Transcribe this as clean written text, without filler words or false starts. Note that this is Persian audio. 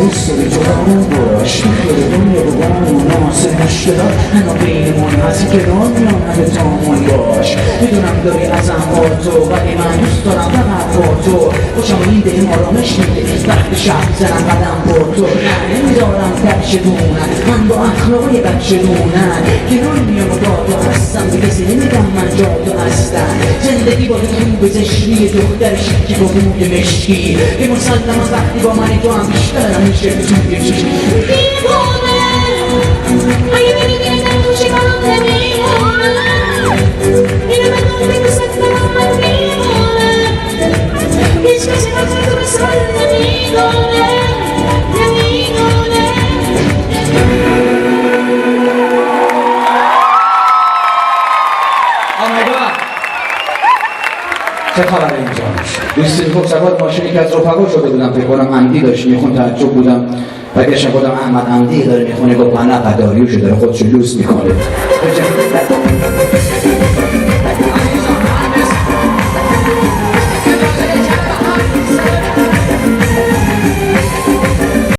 Story to one bush, the dunya the one ناصر نشده انا بینمون هستی که دنیا نده تامون باش میدونم داری ازم با تو ولی من دوست دارم فقط با تو خوشم میده آرامش میده وقتی شب زنم قدم با تو نمیدارم بچه دونن من با اخلاقی بچه دونن کنار میام و با تو هستم به کسی نمیدم من جا تو هستم زندگی با خوب زشتی دختر شکی با موی مشکی که مسلم وقتی با من تو هم بیشترم میشه توی چشم اگه ببینی ازم تو چیکارم نمیمونم اینو بدون بگو ستم من میمونم هیچ کسی وقتی تو مثال نمیدونه چه خبره اینجا؟ دوستی خب سوار ماشینی که از رفقا شده بودم فکر کنم عمدی داشت میخون تعجب بودم و گشتم خودم احمد عمدی داره میخونه گفت من نه قداریوشو داره خودشو لوس میکنه